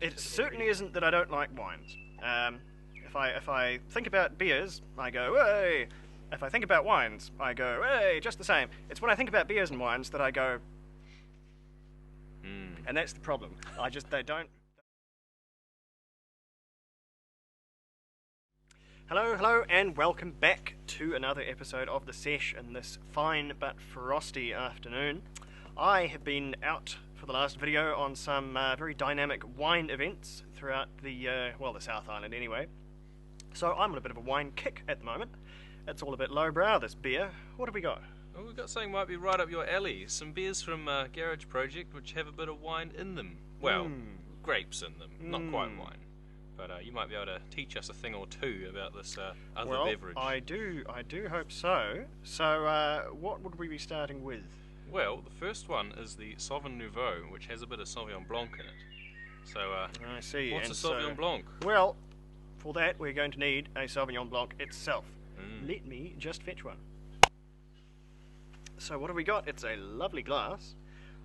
It certainly isn't that I don't like wines. If I think about beers, I go, hey. If I think about wines, I go, hey, just the same. It's when I think about beers and wines that I go, and that's the problem. They don't. Hello, and welcome back to another episode of the Sesh in this fine but frosty afternoon. I have been out for the last video on some very dynamic wine events throughout the South Island anyway. So I'm on a bit of a wine kick at the moment. It's all a bit lowbrow, this beer. What have we got? Well, we've got something might be right up your alley. Some beers from Garage Project which have a bit of wine in them. Well, grapes in them, not quite wine. But you might be able to teach us a thing or two about this other beverage. I do hope so. So, what would we be starting with? Well, the first one is the Sauvignon Nouveau, which has a bit of Sauvignon Blanc in it. So, I see. What's a Sauvignon Blanc? Well, for that we're going to need a Sauvignon Blanc itself. Let me just fetch one. So what have we got? It's a lovely glass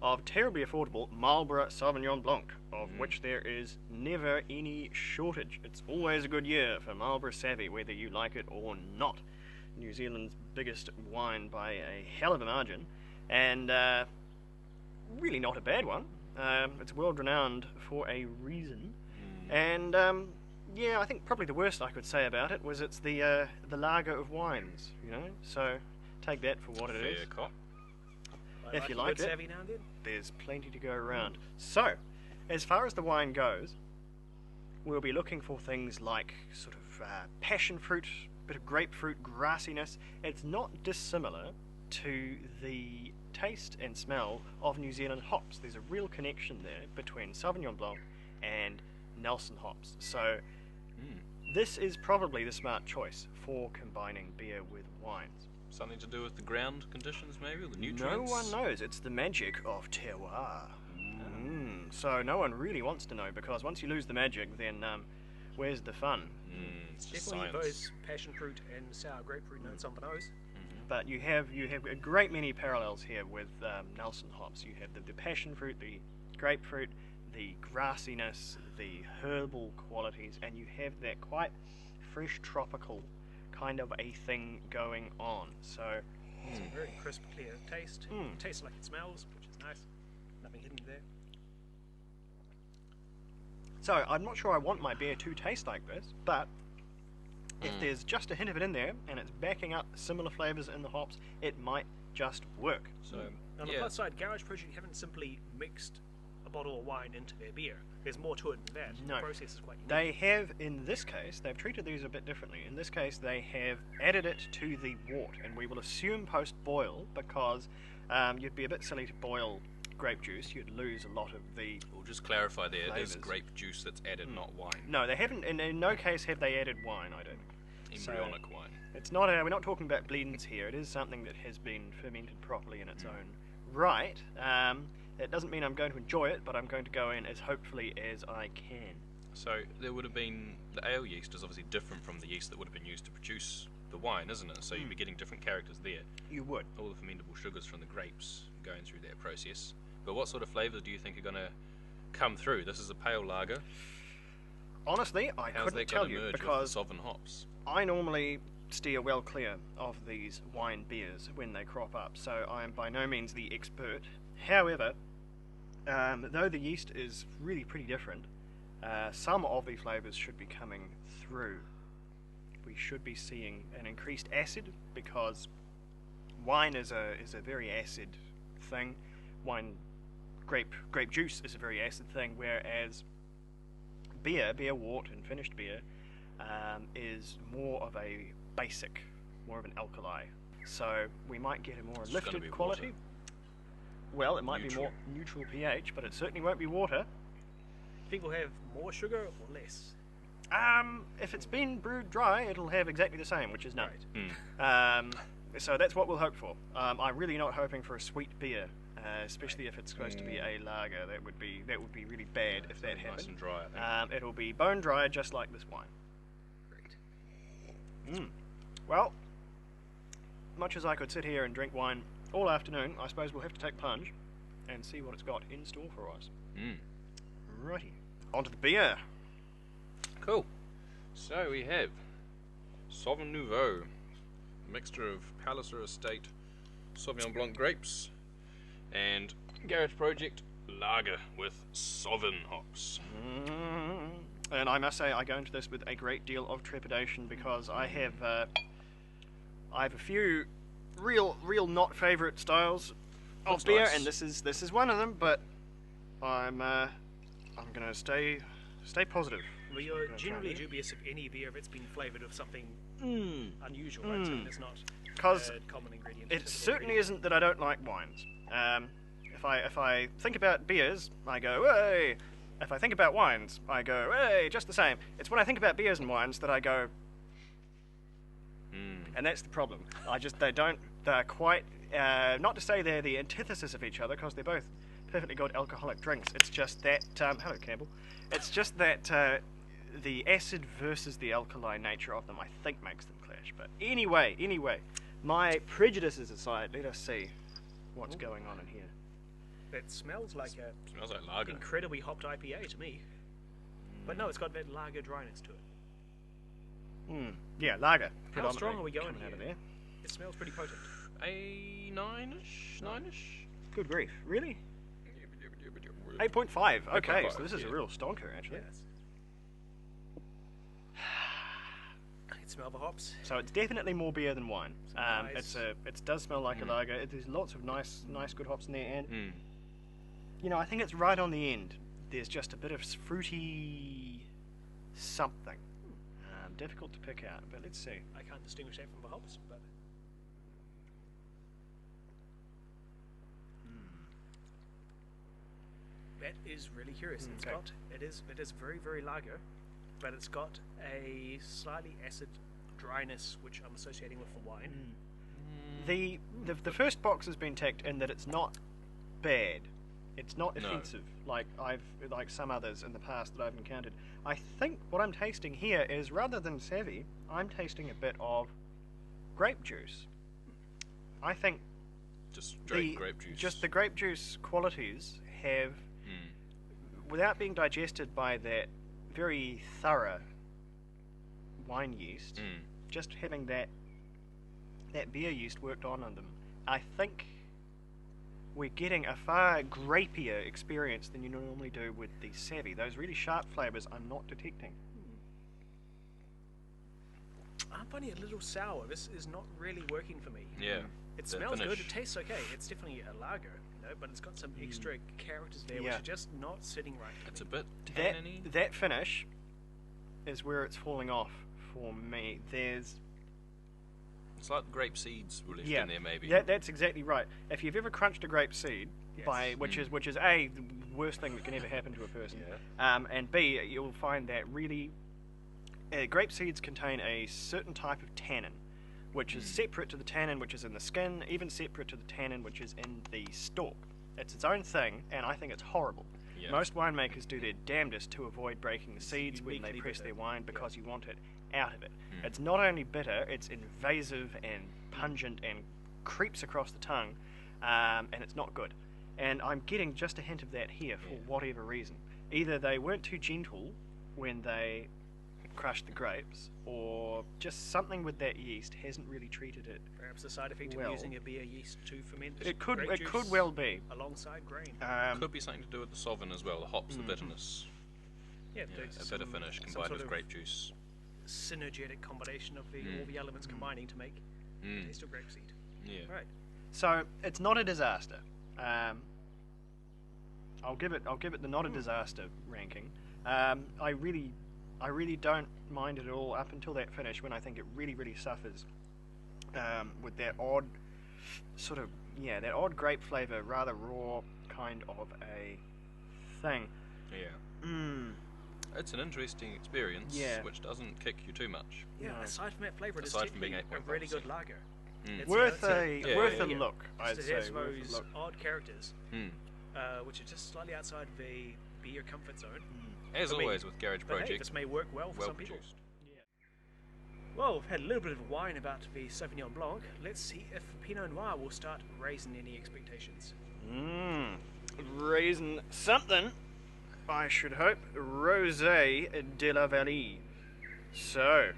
of terribly affordable Marlborough Sauvignon Blanc, of which there is never any shortage. It's always a good year for Marlborough Savvy, whether you like it or not. New Zealand's biggest wine by a hell of a margin, and really not a bad one. It's world renowned for a reason, and yeah, I think probably the worst I could say about it was it's the lager of wines, you know. So take that for what it is. Fair cop. If you like it, now and then. there's plenty to go around. So, as far as the wine goes, we'll be looking for things like sort of passion fruit, bit of grapefruit grassiness. It's not dissimilar to the taste and smell of New Zealand hops. There's a real connection there between Sauvignon Blanc and Nelson hops. So, this is probably the smart choice for combining beer with wines. Something to do with the ground conditions, maybe, or the nutrients? No one knows. It's the magic of terroir. So no one really wants to know, because once you lose the magic, then where's the fun? It's just Definitely science. those passion fruit and sour grapefruit notes on the nose. But you have a great many parallels here with Nelson hops. You have the passion fruit, the grapefruit, the grassiness, the herbal qualities, and you have that quite fresh tropical kind of a thing going on. So It's a very crisp, clear taste. It tastes like it smells, which is nice. Nothing hidden there. So I'm not sure I want my beer to taste like this, but if there's just a hint of it in there and it's backing up similar flavours in the hops, it might just work. So, On the plus side, Garage Project haven't simply mixed a bottle of wine into their beer. There's more to it than that. No. The process is quite unique. They have, in this case, they've treated these a bit differently. In this case, they have added it to the wort, and we will assume post-boil, because you'd be a bit silly to boil grape juice. You'd lose a lot of the we'll just clarify there, it is flavours. grape juice that's added, not wine. No, they haven't. In no case have they added wine, I don't think. Embryonic wine. It's not. We're not talking about blends here. It is something that has been fermented properly in its own right. It doesn't mean I'm going to enjoy it, but I'm going to go in as hopefully as I can. So there would have been, the ale yeast is obviously different from the yeast that would have been used to produce the wine, isn't it? So you'd be getting different characters there. You would. All the fermentable sugars from the grapes going through that process. But what sort of flavours do you think are going to come through? This is a pale lager. Honestly, I How's couldn't that tell going to you, merge because with the Sauvignon hops? I normally steer well clear of these wine beers when they crop up, so I am by no means the expert. However, though the yeast is really pretty different, some of the flavours should be coming through. We should be seeing an increased acid, because wine is a very acid thing. Grape juice is a very acid thing, whereas beer wort and finished beer is more of a basic, more of an alkali. So we might get a more It's just gonna lifted be quality. water. Well, it might be Neutral. more neutral pH, but it certainly won't be water. Think we'll have more sugar or less? If it's been brewed dry, it'll have exactly the same, which is none. Right. So that's what we'll hope for. I'm really not hoping for a sweet beer, especially if it's supposed to be a lager. That would be really bad if that Nice happened. and dry, I think. It'll be bone dry, just like this wine. Great. Well, much as I could sit here and drink wine all afternoon, I suppose we'll have to take plunge and see what it's got in store for us. Righty. onto the beer. Cool. So we have Sauvignon Nouveau, a mixture of Palliser Estate Sauvignon Blanc grapes, and Garage Project Lager with Sauvin hops. And I must say, I go into this with a great deal of trepidation because I have a few real not favourite styles of Looks beer, nice. and this is one of them. But I'm gonna stay positive. Well, you're Gonna generally try dubious of any beer if it's been flavoured with something unusual, right? Something that's not 'Cause a common ingredient. It typical certainly ingredient. isn't that I don't like wines. If I think about beers, I go, hey. If I think about wines, I go, hey, just the same. It's when I think about beers and wines that I go, and that's the problem. They're quite, not to say they're the antithesis of each other, because they're both perfectly good alcoholic drinks. It's just that, hello Campbell, it's just that the acid versus the alkaline nature of them, I think, makes them clash. But anyway, my prejudices aside, let us see what's going on in here. It smells like a Smells like lager. incredibly hopped IPA to me. But no, it's got that lager dryness to it. Yeah, lager. How strong are we going coming out of here? there? It smells pretty potent. A 9-ish? Good grief, really? 8.5. Okay, 8.5, so this is a yeah. real stonker, actually. Yes. I can smell the hops. So it's definitely more beer than wine. Nice. It does smell like a lager. There's lots of nice good hops in there, and Mm. I think it's right on the end. There's just a bit of fruity something. Difficult to pick out, but let's see. I can't distinguish that from the hops, but that is really curious. It's Okay. got it is very lager, but it's got a slightly acid dryness which I'm associating with the wine. The first box has been ticked in that it's not bad. It's not No. offensive like some others in the past that I've encountered. I think what I'm tasting here is, rather than savvy, I'm tasting a bit of grape juice. I think Just straight grape juice. just the grape juice qualities have, without being digested by that very thorough wine yeast, just having that beer yeast worked on them, I think we're getting a far grapier experience than you normally do with the savvy. Those really sharp flavours I'm not detecting. I'm finding it a little sour. This is not really working for me. Yeah. It the smells good. finish. It tastes okay. It's definitely a lager, but it's got some extra characters there which Yeah. are just not sitting right. for It's me. a bit That tanniny. that finish is where it's falling off for me. It's like the grape seeds were left Yeah, in there, maybe. that's exactly right. If you've ever crunched a grape seed, Yes. which is A, the worst thing that can ever happen to a person, and B, you'll find that really grape seeds contain a certain type of tannin, which is separate to the tannin which is in the skin, even separate to the tannin which is in the stalk. It's its own thing, and I think it's horrible. Yeah. Most winemakers do their damnedest to avoid breaking the seeds when they uniquely press bitter. their wine because you want it out of it. It's not only bitter, it's invasive and pungent and creeps across the tongue, and it's not good. And I'm getting just a hint of that here for whatever reason. Either they weren't too gentle when they crushed the grapes, or just something with that yeast hasn't really treated it. Perhaps the side effect Well, of using a beer yeast to ferment this It could grape it could juice well be. alongside grain. Could be something to do with the Sauvin as well. The hops, the bitterness. Yeah, Yeah, there's a bitter some- finish some combined sort with of grape juice. synergetic combination of all the elements combining to make taste of grapeseed. Yeah. Right. So it's not a disaster. I'll give it the not a disaster ranking. I really don't mind it at all up until that finish, when I think it really suffers with that odd that odd grape flavour, rather raw kind of a thing. Yeah. It's an interesting experience, Yeah. which doesn't kick you too much. Yeah, No. aside from that flavour, it is Aside from being technically a 8.5%. really good lager. It's, Worth it's a yeah, worth yeah, a yeah. look, I'd It say. has Worth a those look. odd characters, Mm. which are just slightly outside the beer comfort zone. As For me. always with Garage But hey, Project, this may work well for well some people. produced. Well, we've had a little bit of wine about the Sauvignon Blanc. Let's see if Pinot Noir will start raising any expectations. Raising something. I should hope, Rosé de la Vallée. So,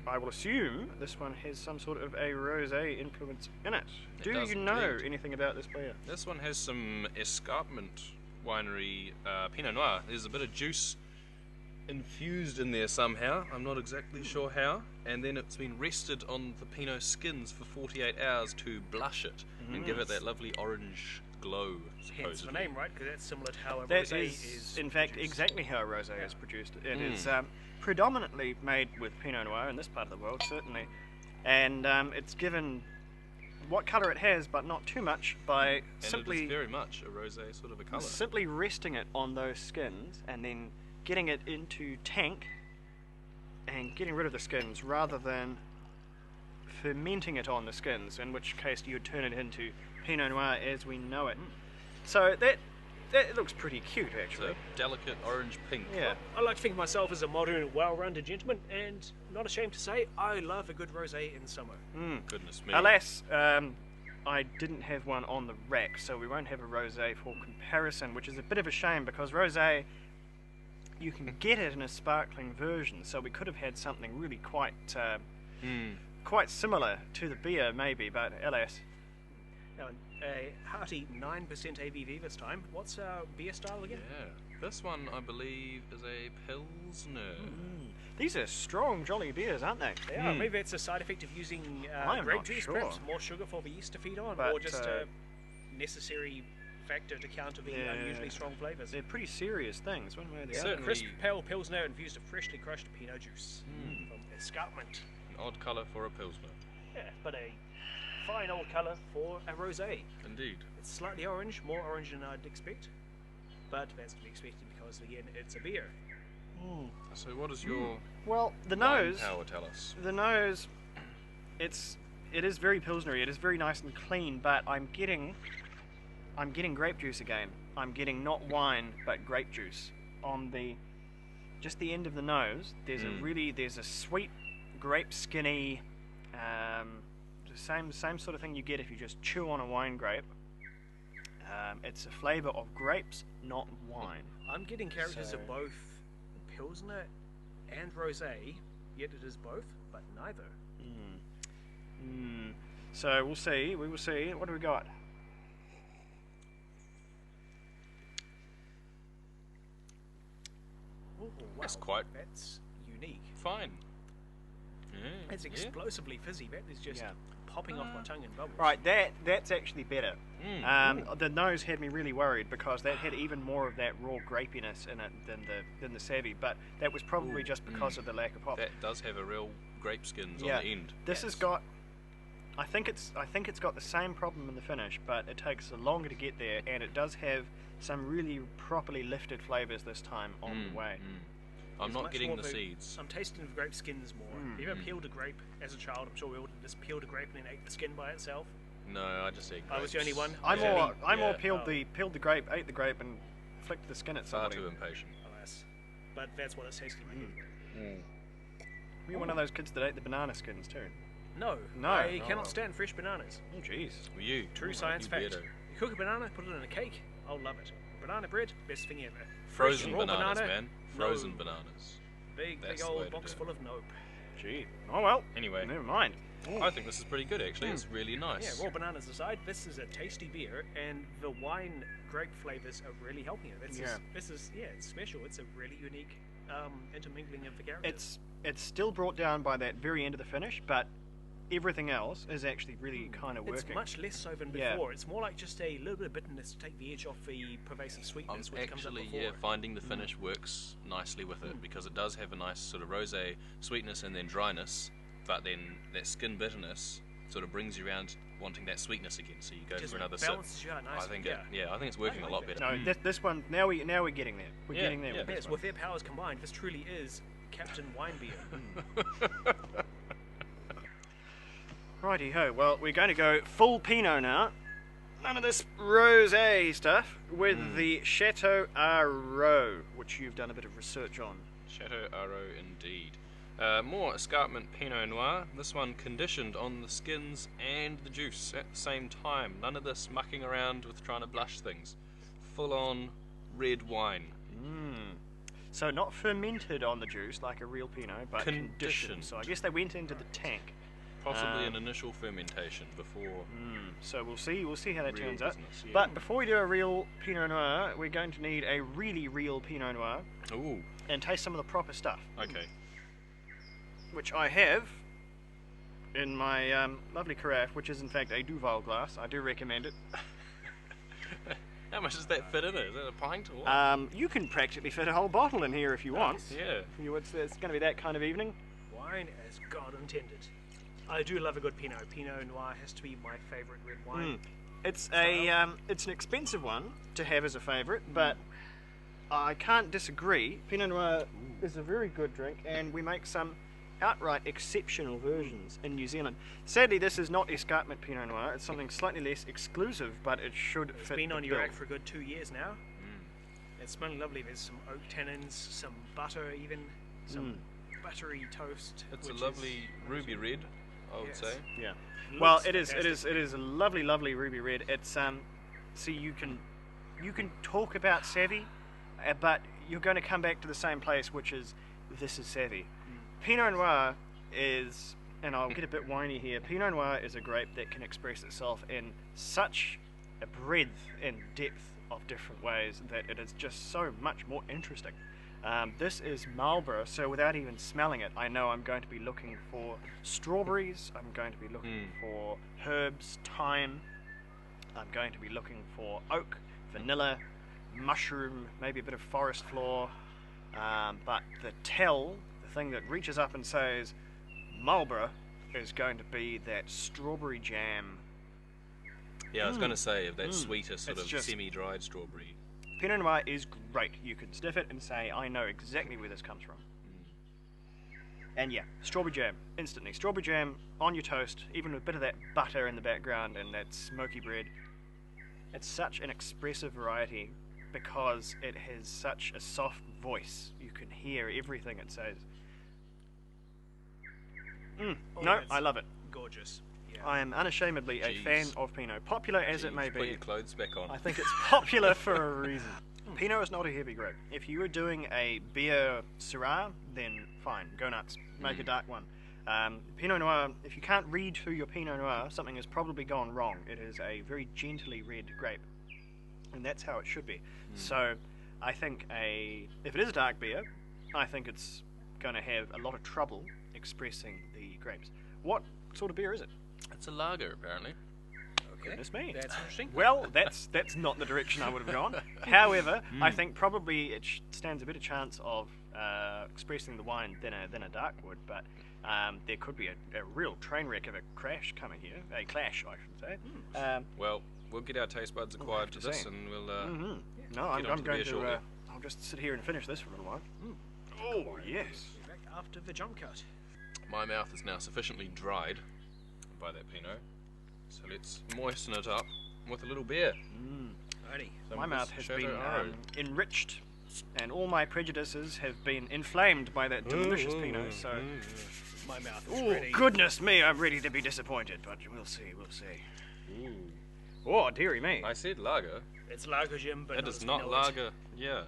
I will assume this one has some sort of a rosé influence in it. Do does you know indeed. anything about this beer? This one has some escarpment winery Pinot Noir. There's a bit of juice infused in there somehow. I'm not exactly sure how. And then it's been rested on the Pinot skins for 48 hours to blush it and give it that lovely orange glow, supposedly. Hence the name, right? Because that's similar to how a That rosé is, in fact, produced. exactly how a rosé is produced. It is predominantly made with Pinot Noir in this part of the world, certainly. And it's given what colour it has, but not too much, by And simply it is very much a rosé sort of a colour. simply resting it on those skins and then getting it into tank and getting rid of the skins rather than fermenting it on the skins, in which case you would turn it into Pinot Noir as we know it. So that looks pretty cute, It's actually. a delicate orange pink. Yeah. I like to think of myself as a modern, well-rounded gentleman, and not ashamed to say, I love a good rosé in summer. Goodness me. Alas, I didn't have one on the rack, so we won't have a rosé for comparison, which is a bit of a shame because rosé, you can get it in a sparkling version, so we could have had something really quite quite similar to the beer, maybe, but alas. Now, a hearty 9% ABV this time. What's our beer style again? Yeah. This one, I believe, is a Pilsner. These are strong, jolly beers, aren't they? They are. Maybe it's a side effect of using I'm grape not juice, sure. perhaps more sugar for the yeast to feed on, But, or just a necessary factor to counter the unusually strong flavours. They're pretty serious things, one way or the other. Certainly. Crisp pale pilsner infused with freshly crushed Pinot juice from escarpment. An odd colour for a Pilsner. Yeah, but a fine old colour for a rosé. Indeed. It's slightly orange, more orange than I'd expect, but that's to be expected because again, it's a beer. So what does your Well, the wine nose, power tell us? the nose, it is very pilsnery. It is very nice and clean, but I'm getting grape juice again. I'm getting not wine, but grape juice on just the end of the nose. There's there's a sweet grape skinny, the same sort of thing you get if you just chew on a wine grape. It's a flavour of grapes, not wine. I'm getting characters So- of both pilsner and rosé, yet it is both, but neither. So we'll see. We will see. What do we got? Ooh, wow, That's quite- That's unique. Fine. Yeah. It's explosively fizzy. That is just Yeah. popping off my tongue in bubbles. Right, that's actually better. The nose had me really worried because that had even more of that raw grapiness in it than the Savvy, but that was probably just because of the lack of hop. That does have a real grape skins Yeah. on the end. This has got. I think it's got the same problem in the finish, but it takes longer to get there, and it does have some really properly lifted flavours this time on the way. I'm It's not much getting more the of a- seeds. I'm tasting the grape skins more. Have you ever peeled a grape as a child? I'm sure we all did. Just peeled a grape and then ate the skin by itself. No, I just ate grapes. I was the only one. I Yeah. more Yeah. peeled the grape, ate the grape, and flicked the skin at Far somebody. too impatient. Alas. But that's what it's tasting like. Were you one of those kids that ate the banana skins too? No. No. I Oh. cannot stand fresh bananas. Oh jeez. Were you? True Oh, science you fact. weirdo. You cook a banana, put it in a cake, I'll love it. Banana bread, best thing ever. Frozen Fresh raw bananas, banana, man. Frozen no. bananas. Big That's the way old to box do it. full of nope. Gee. Oh well. Anyway. Never mind. I think this is pretty good, actually. It's really nice. Yeah, raw bananas aside, this is a tasty beer, and the wine grape flavours are really helping it. This is it's special. It's a really unique intermingling of the characters. It's still brought down by that very end of the finish, but everything else is actually really kind of It's working. much less so than Yeah. before. It's more like just a little bit of bitterness to take the edge off the pervasive I'm sweetness which comes up actually, before. finding the finish works nicely with it because it does have a nice sort of rosé sweetness and then dryness, but then that skin bitterness sort of brings you around wanting that sweetness again. So you go Just for another sip. balances you out I nicely. think yeah. I think it's working I a like lot that. better. No, this one now we're getting there. We're Yeah, getting there yeah. with this Yes, one. with their powers combined, this truly is Captain Wine Beer. Righty ho. Well, we're going to go full Pinot now. None of this rosé stuff with the Chateau Aro, which you've done a bit of research on. Chateau Aro indeed. More escarpment Pinot Noir. This one conditioned on the skins and the juice at the same time. None of this mucking around with trying to blush things. Full on red wine. So not fermented on the juice like a real Pinot, but Conditioned. conditioned. So I guess they went into the tank. Possibly an initial fermentation before. So we'll see how that Real turns out. business, yeah. But before we do a real Pinot Noir, we're going to need a really real Pinot Noir Ooh, and taste some of the proper stuff, okay. which I have in my lovely carafe, which is in fact a Duval glass. I do recommend it. How much does that fit in it? Is that a pint or what? You can practically fit a whole bottle in here if you want. Yeah. It's going to be that kind of evening. Wine as God intended. I do love a good Pinot. Pinot Noir has to be my favourite red wine. It's an expensive one to have as a favourite, but I can't disagree. Pinot Noir is a very good drink, and we make some outright exceptional versions in New Zealand. Sadly, this is not Escarpment Pinot Noir. It's something slightly less exclusive, but it should It's fit been the on your bill. rack for a good 2 years now. It's smelling lovely. There's some oak tannins, some butter even, some buttery toast. It's a which lovely is ruby red, I would Yes. say. Yeah. Looks Well, it fantastic. is a lovely ruby red. It's see you can talk about savvy, but you're going to come back to the same place, which is this is savvy. Pinot Noir is, and I'll get a bit whiny here. Pinot Noir is a grape that can express itself in such a breadth and depth of different ways that it is just so much more interesting. This is Marlborough, so without even smelling it, I know I'm going to be looking for strawberries, I'm going to be looking for herbs, thyme, I'm going to be looking for oak, vanilla, mushroom, maybe a bit of forest floor, but the thing that reaches up and says Marlborough is going to be that strawberry jam. Yeah, I was going to say, of that sweeter sort It's of just- semi-dried strawberry. Pinot Noir is great. You can sniff it and say, I know exactly where this comes from. And yeah, strawberry jam, instantly. Strawberry jam on your toast, even with a bit of that butter in the background and that smoky bread. It's such an expressive variety because it has such a soft voice. You can hear everything it says. Oh, No, that's I love it. gorgeous. Yeah. I am unashamedly a Jeez. fan of Pinot. Popular as it may Jeez, Put your be, clothes back on. I think it's popular for a reason. Pinot is not a heavy grape. If you were doing a beer Syrah, then fine, go nuts. Make a dark one. Pinot Noir, if you can't read through your Pinot Noir, something has probably gone wrong. It is a very gently red grape, and that's how it should be. So I think if it is a dark beer, I think it's going to have a lot of trouble expressing the grapes. What sort of beer is it? It's a lager, apparently. Okay. Goodness me. That's interesting. Well, that's not the direction I would have gone. However, I think probably it stands a better chance of expressing the wine than a dark would, but there could be a real train wreck of a crash coming here. A clash, I should say. Well, we'll get our taste buds acquired to have to this, see. and we'll No, I'm onto the going beer to. shortly. I'll just sit here and finish this for a little while. Oh, yes. We're back after the jump cut. My mouth is now sufficiently dried by that Pinot, so let's moisten it up with a little beer. Righty. Some My of mouth this has been Chateau Aro. enriched, and all my prejudices have been inflamed by that delicious Pinot. So, My mouth is oh ready. goodness me, I'm ready to be disappointed, but we'll see. Oh, dearie me. I said lager. It's lager, Jim, but That not is as we not know it. lager. Yeah,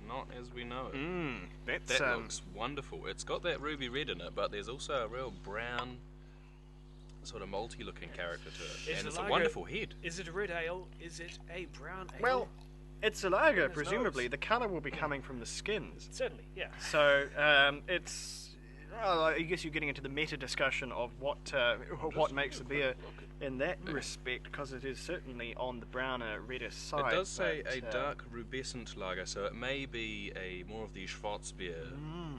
not as we know it. That's That looks wonderful. It's got that ruby red in it, but there's also a real brown, sort of malty looking character to it. Is And the it's a lager- wonderful head. Is it a red ale? Is it a brown ale? well. It's a lager, Goodness presumably. knows. The colour will be coming from the skins. Certainly, yeah. So it's. Well, I guess you're getting into the meta discussion of what makes a beer in that respect, because it is certainly on the browner, redder side. It does say but, a dark rubescent lager, so it may be a more of the Schwarzbier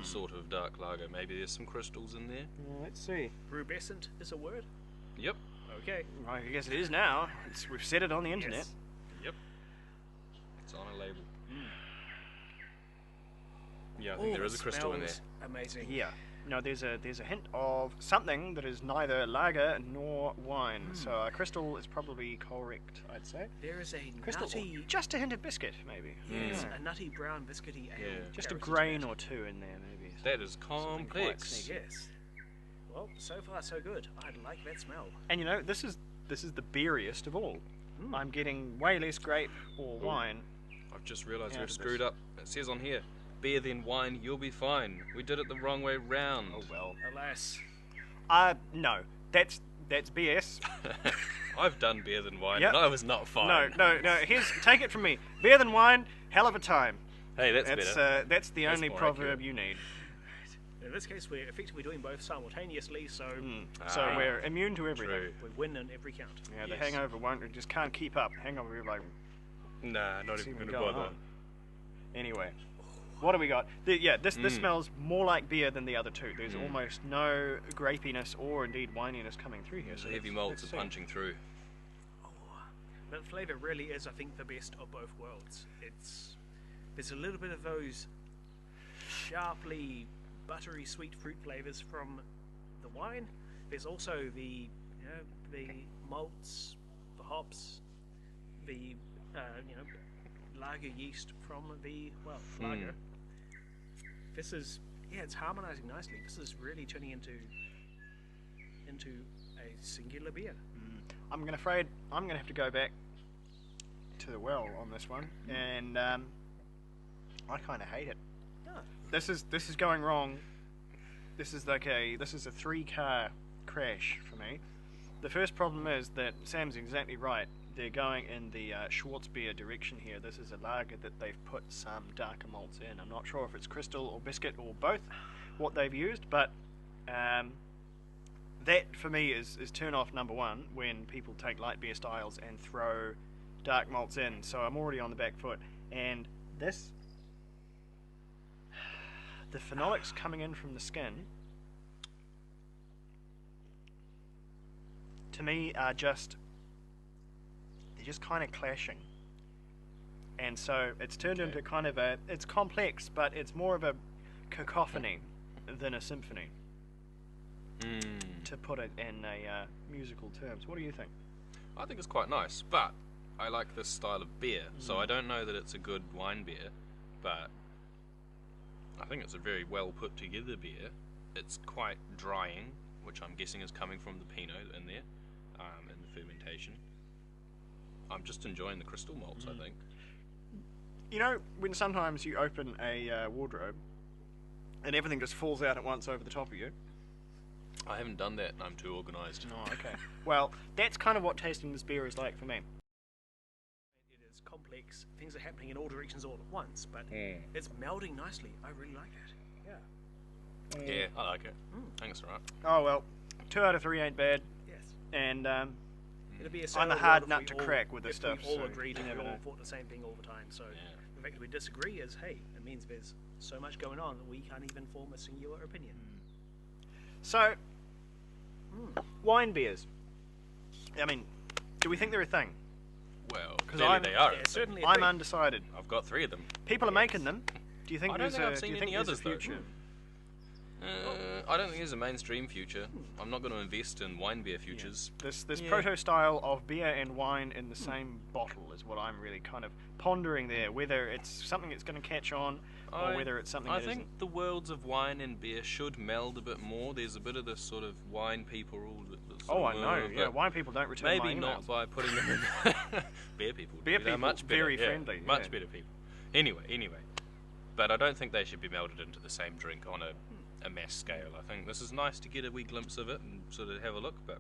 sort of dark lager. Maybe there's some crystals in there. Let's see. Rubescent is a word? Yep. Okay. I guess it is now. We've said it on the internet. Yes. Yep. It's on a label. Yeah, I think there is a crystal in there. Smells amazing. Yeah. No, there's a hint of something that is neither lager nor wine. So a crystal is probably correct, I'd say. There is a Crystal, nutty, or just a hint of biscuit, maybe. yes, a nutty brown biscuity ale. Yeah. Just a character to grain that. or two in there, maybe. That is Something quite complex. sneaky. Yes. Well, so far so good. I like that smell. And you know, this is the beeriest of all. I'm getting way less grape or wine. I've just realised Out we've of screwed this. up It says on here, beer then wine, you'll be fine. We did it the wrong way round. Oh well. Alas. No. That's BS. I've done beer than wine, Yep. and I was not fine. No. Take it from me. Beer than wine, hell of a time. Hey, that's better. That's the That's only more proverb accurate. you need. In this case, we're effectively doing both simultaneously, so So we're immune to everything. True. we win in every count. Yeah, the Yes. hangover won't. It just can't keep up. Hangover, you're like, Nah, not what's even even going to going bother. on? Anyway, what do we got? This smells more like beer than the other two. There's almost no grapiness or indeed wininess coming through here. So heavy malts are punching through. That flavour really is, I think, the best of both worlds. There's a little bit of those sharply buttery sweet fruit flavours from the wine. There's also the malts, the hops, the lager yeast from the lager. This is it's harmonising nicely. This is really turning into a singular beer. I'm afraid I'm going to have to go back to the well on this one, and I kind of hate it. Oh. This is going wrong. This is a 3-car crash for me. The first problem is that Sam's exactly right. They're going in the Schwarzbier direction here. This is a lager that they've put some darker malts in. I'm not sure if it's crystal or biscuit or both what they've used, but that for me is turn off number one when people take light beer styles and throw dark malts in. So I'm already on the back foot. And the phenolics coming in from the skin, to me, are just kind of clashing. And so it's turned into kind of it's complex, but it's more of a cacophony than a symphony, to put it in musical terms. What do you think? I think it's quite nice, but I like this style of beer, so I don't know that it's a good wine beer, but I think it's a very well put together beer. It's quite drying, which I'm guessing is coming from the Pinot in there, in the fermentation. I'm just enjoying the crystal malts, I think. You know, when sometimes you open a wardrobe and everything just falls out at once over the top of you? I haven't done that, and I'm too organised. Oh, okay. Well, that's kind of what tasting this beer is like for me. It is complex. Things are happening in all directions all at once, but it's melding nicely. I really like that. Yeah. Yeah, I like it. I think it's alright. Oh, well, 2 out of 3 ain't bad. Yes. And It'll be a I'm a sour hard world nut if to we all- crack with this if stuff, we all so agreed you and we never all know. thought the same thing all the time. So Yeah. the fact that we disagree is, hey, it means there's so much going on that we can't even form a singular opinion. So, wine beers. I mean, do we think they're a thing? Well, 'Cause clearly I'm- they are. Yeah, certainly. a I'm thing. undecided. I've got 3 of them. People are making them. Do you think I don't there's think I've do seen you think any there's others, a though. future? I don't think there's a mainstream future. I'm not going to invest in wine beer futures. This Yeah. proto style of beer and wine in the same bottle is what I'm really kind of pondering there. Whether it's something that's going to catch on, or whether it's something I that think isn't. the worlds of wine and beer should meld a bit more. There's a bit of this sort of wine people rule. Oh, I know. Yeah, wine people don't return my Maybe not emails. by putting them in. Beer people. Beer do. They're people, much better, very yeah, friendly, Much yeah. better people. Anyway. But I don't think they should be melded into the same drink on a mass scale. I think this is nice to get a wee glimpse of it and sort of have a look, but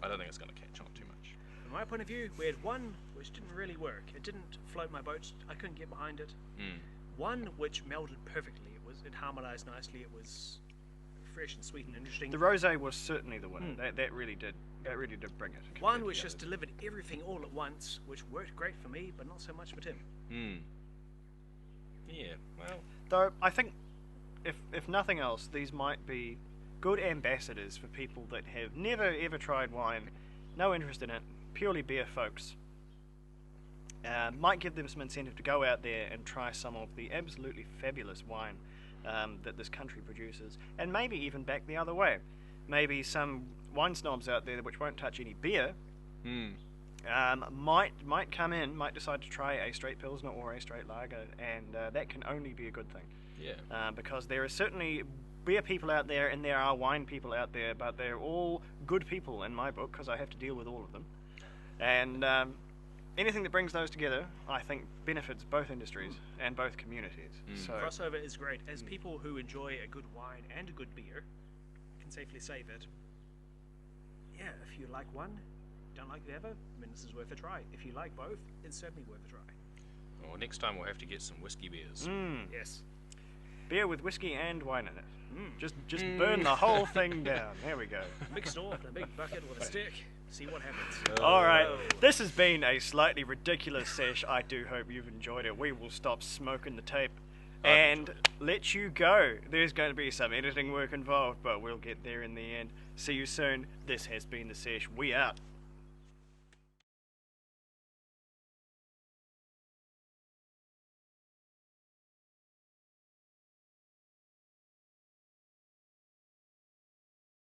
I don't think it's going to catch on too much. From my point of view, we had one which didn't really work. It didn't float my boat. I couldn't get behind it. One which melded perfectly. It harmonised nicely. It was fresh and sweet and interesting. The rosé was certainly the winner. That really did bring it. compared One to which the just others. delivered everything all at once, which worked great for me, but not so much for Tim. Yeah, well, Though I think, if nothing else, these might be good ambassadors for people that have never ever tried wine, no interest in it, purely beer folks. Might give them some incentive to go out there and try some of the absolutely fabulous wine that this country produces, and maybe even back the other way. Maybe some wine snobs out there which won't touch any beer might come in, might decide to try a straight pilsner or a straight lager, and that can only be a good thing. yeah. Because there are certainly beer people out there and there are wine people out there, but they're all good people in my book because I have to deal with all of them. And anything that brings those together, I think, benefits both industries and both communities. So Crossover is great. As people who enjoy a good wine and a good beer can safely say that, yeah, if you like one, don't like the other, I mean, this is worth a try. If you like both, it's certainly worth a try. Well, next time we'll have to get some whiskey beers. Yes. beer with whiskey and wine in it. Just burn the whole thing down. There we go. Mixed off in a big bucket with a stick. See what happens. All right, this has been a slightly ridiculous sesh. I do hope you've enjoyed it. We will stop smoking the tape and let you go. There's going to be some editing work involved, but we'll get there in the end. See you soon. This has been the sesh. We out.